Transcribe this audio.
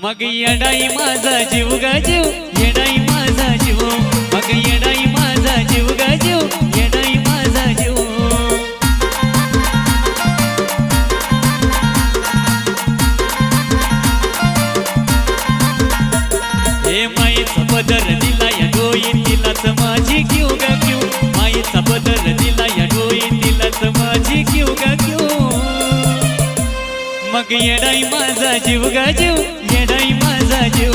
मग येडाई माझा जीव ग जीव, येडाई माझा जीव, मग येडाई माझा जीव ग जीव, येडाई माझा जीव. हे माईचा पदर दिला या डोईन तिलाच माझी क्यू ग क्यू, माईचा पदर दिला या डोईन तिलाच माझी क्यू ग क्यू. मग येडाई माझा जीव ग जीव, येडाई माझा जीव.